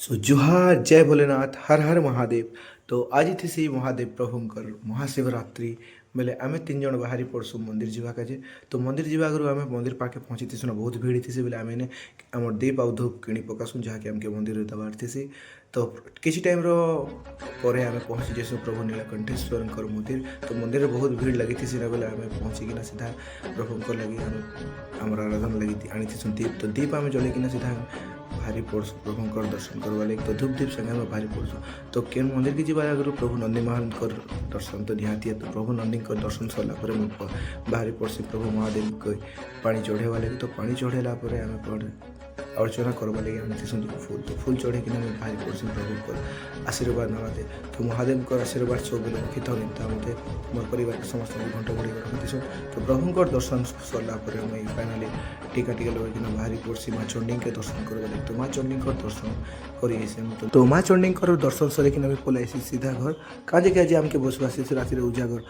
सो जुहार जय भोलेनाथ हर हर महादेव। तो आज थी से महादेव प्रभुंकर महाशिवरात्रि बेले आम तीन जन बाहरी पड़सु मंदिर जावाक जे। तो मंदिर जा आगे आम मंदिर पाखे पहुँची थी बहुत भीड़ थी बेले आम आम दीप आउ धूप किणी पकासु जहाँकि आमके मंदिर दबार थी। तो किसी टाइम आम पहुँची जेसु प्रभु नीलकंठेश्वर मंदिर। तो मंदिर में बहुत भीड़ लगी थी बेले आम पहुँचिकिना सीधा प्रभु लगी आम आराधना लगी आनी थी दीप। तो दीप आम जलैकिना सीधा भारी पड़सु प्रभुंकर दर्शन करवा लगे। तो धूप दीप संगे आम भारी पड़सु। तो केन मंदिर की जीवा आगे प्रभु नंदी महानकर दर्शन तो निहाती है। तो प्रभु नंदी दर्शन सरला बाहरी पड़सी प्रभु महादेव को पानी चढ़ेवा लगे। तो पानी चढ़ेला आम पड़े अर्चना करवा लगे आनी थी फूल। तो फूल चढ़े कि बाहरी पड़सी प्रभु को आशीर्वाद नवाते। तो महादेव को आशीर्वाद सब बेले रखी था मत मोर परिवार के समस्त घंट घड़ी रखी। तो प्रभुंकर दर्शन सरला फाइनाली टीका टीका लगे बाहरी पड़सी माँ चंडी के दर्शन करवा लगे। तो माँ चंडी दर्शन कर तो माँ चंडी दर्शन सर कि पलाई सीधा घर काजे आमके बसवासी राति उजागर